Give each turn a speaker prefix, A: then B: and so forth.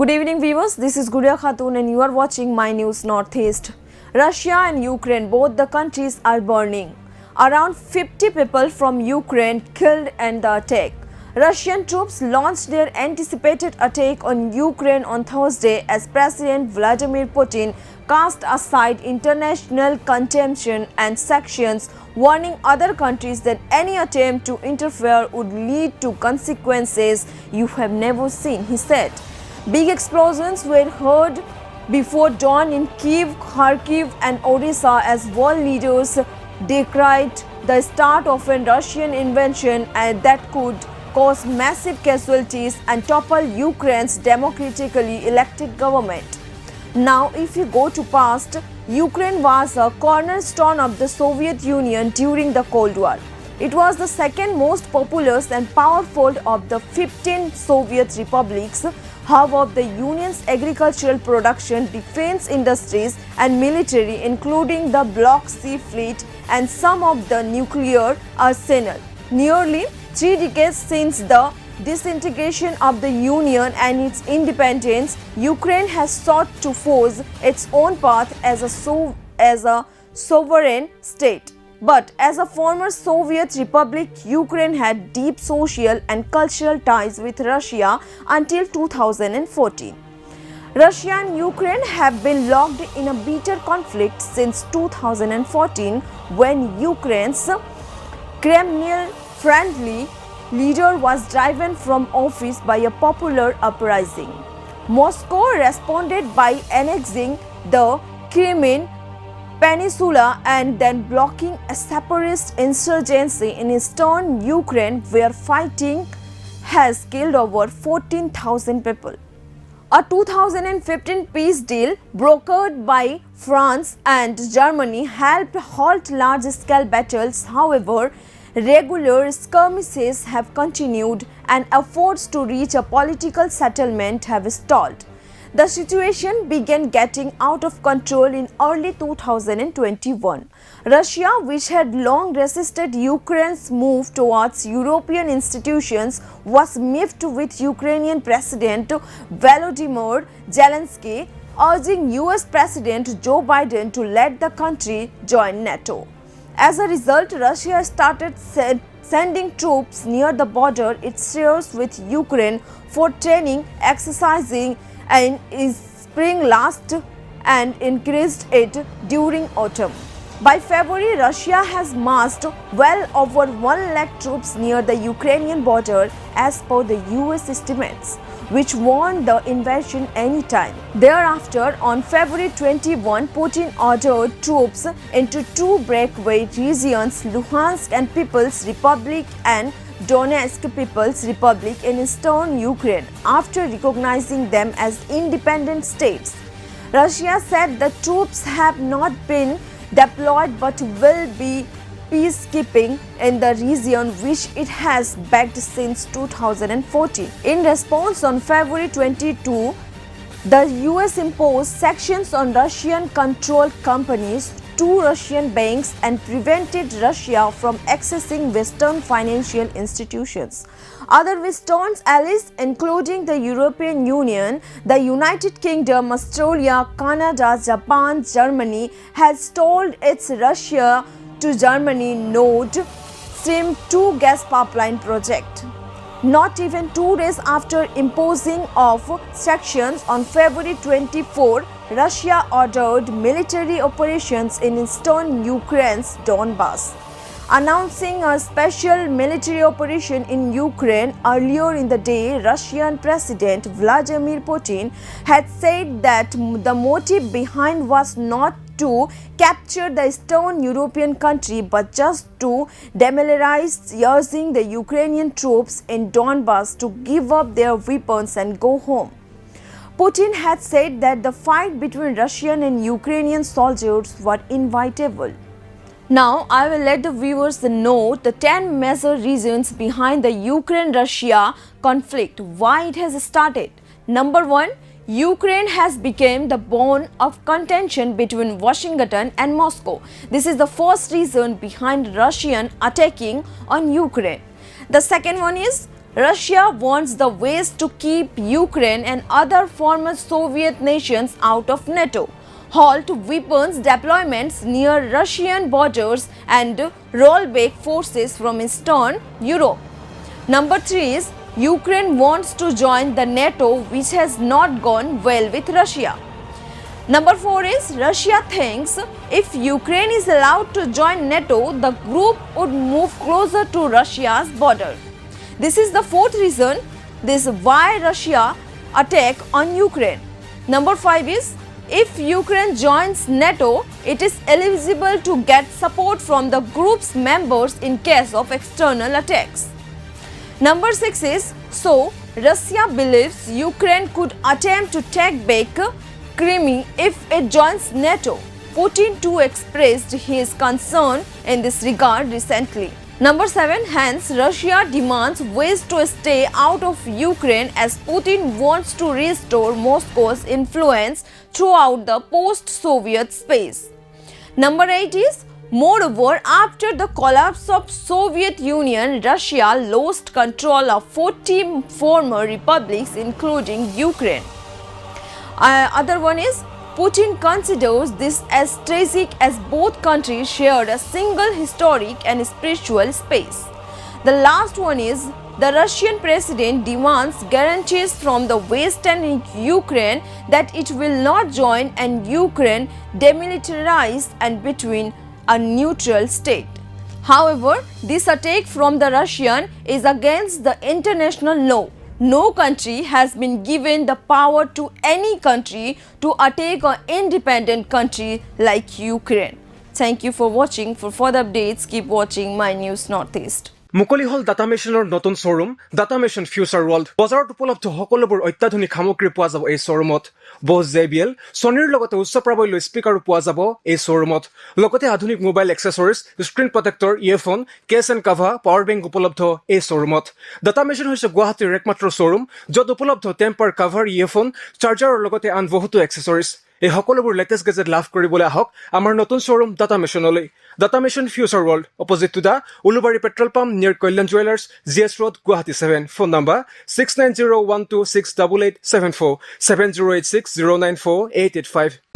A: Good evening viewers, this is Guria Khatun and you are watching My News Northeast. Russia and Ukraine, both the countries are burning. Around 50 people from Ukraine killed in the attack. Russian troops launched their anticipated attack on Ukraine on Thursday as President Vladimir Putin cast aside international contention and sanctions, warning other countries that any attempt to interfere would lead to consequences you have never seen, he said. Big explosions were heard before dawn in Kyiv, Kharkiv and Odessa as world leaders decried the start of a Russian invasion that could cause massive casualties and topple Ukraine's democratically elected government. Now, if you go to past, Ukraine was a cornerstone of the Soviet Union during the Cold War. It was the second most populous and powerful of the 15 Soviet republics. However, the Union's agricultural production, defense industries and military, including the Black Sea Fleet and some of the nuclear arsenal. Nearly 3 decades since the disintegration of the Union and its independence, Ukraine has sought to forge its own path as a sovereign state. But as a former Soviet republic, Ukraine had deep social and cultural ties with Russia until 2014. Russia and Ukraine have been locked in a bitter conflict since 2014 when Ukraine's Kremlin-friendly leader was driven from office by a popular uprising. Moscow responded by annexing the Crimean Peninsula and then blocking a separatist insurgency in eastern Ukraine where fighting has killed over 14,000 people. A 2015 peace deal brokered by France and Germany helped halt large-scale battles. However, regular skirmishes have continued and efforts to reach a political settlement have stalled. The situation began getting out of control in early 2021. Russia, which had long resisted Ukraine's move towards European institutions, was miffed with Ukrainian President Volodymyr Zelensky urging US President Joe Biden to let the country join NATO. As a result, Russia started sending troops near the border it shares with Ukraine for training, exercising in spring last and increased it during autumn. By February, Russia has massed well over 1 lakh troops near the Ukrainian border as per the US estimates, which warned the invasion anytime. Thereafter, on February 21, Putin ordered troops into 2 breakaway regions, Luhansk and People's Republic and Donetsk People's Republic in eastern Ukraine, after recognizing them as independent states. Russia said the troops have not been deployed but will be peacekeeping in the region, which it has backed since 2014. In response, on February 22, the US imposed sanctions on Russian-controlled companies, 2 Russian banks, and prevented Russia from accessing Western financial institutions. Other Western allies, including the European Union, the United Kingdom, Australia, Canada, Japan, Germany, has stalled its Russia to Germany Nord Stream 2 gas pipeline project. Not even 2 days after imposing of sanctions on February 24, Russia ordered military operations in eastern Ukraine's Donbas. Announcing a special military operation in Ukraine earlier in the day, Russian President Vladimir Putin had said that the motive behind was not to capture the eastern European country but just to demilitarize, urging the Ukrainian troops in Donbas to give up their weapons and go home. Putin had said that the fight between Russian and Ukrainian soldiers was inevitable. Now, I will let the viewers know the 10 major reasons behind the Ukraine-Russia conflict, why it has started. Number 1. Ukraine has become the bone of contention between Washington and Moscow. This is the first reason behind Russian attacking on Ukraine. The second one is Russia wants the West to keep Ukraine and other former Soviet nations out of NATO, halt weapons deployments near Russian borders, and roll back forces from Eastern Europe. Number 3 is Ukraine wants to join the NATO, which has not gone well with Russia. Number 4 is Russia thinks if Ukraine is allowed to join NATO, the group would move closer to Russia's border. This is the fourth reason this why Russia attack on Ukraine. Number 5 is if Ukraine joins NATO, it is eligible to get support from the group's members in case of external attacks. Number 6 is so Russia believes Ukraine could attempt to take back Crimea if it joins NATO. Putin too expressed his concern in this regard recently. Number 7, hence Russia demands ways to stay out of Ukraine as Putin wants to restore Moscow's influence throughout the post-Soviet space. Number 8 is moreover, after the collapse of Soviet Union, Russia lost control of 40 former republics including Ukraine. Other one is Putin considers this as tragic as both countries shared a single historic and spiritual space. The last one is the Russian president demands guarantees from the West and Ukraine that it will not join and Ukraine demilitarized and between a neutral state. However, this attack from the Russian is against the international law. No country has been given the power to any country to attack an independent country like Ukraine. Thank you for watching. For further updates, keep watching My News Northeast.
B: মুকলি হল data মেচিনৰ নতুন showroom data machine future world বজাৰত উপলব্ধ সকলোবোৰ অত্যাধুনিক সামগ্ৰী পোৱা যাব এই শ্বৰুমত বছ JBL ছনীৰ লগতে উচ্চ প্ৰাবল্য স্পীকাৰো পোৱা যাব এই শ্বৰুমত লগতে আধুনিক mobile accessories screen protector earphone case and cover power bank উপলব্ধ এই শ্বৰুমত ডাটা মেচিন হৈছে গুৱাহাটীৰ একমাত্ৰ শ্বৰুম য'ত উপলব্ধ টেম্পাৰ কাভাৰ ইয়েৰফোন চাৰ্জাৰৰ লগতে আন বহুতো এক্সেসৰিজ এই সকলোবোৰ লেটেষ্ট গেজেট লাভ কৰিবলৈ আহক আমাৰ নতুন শ্বৰুম ডাটা মেচিনলৈ data machine future world opposite to the Ulubari petrol pump near Kalyan jewellers GS Road Guwahati 7 phone number 6901268874 7086094885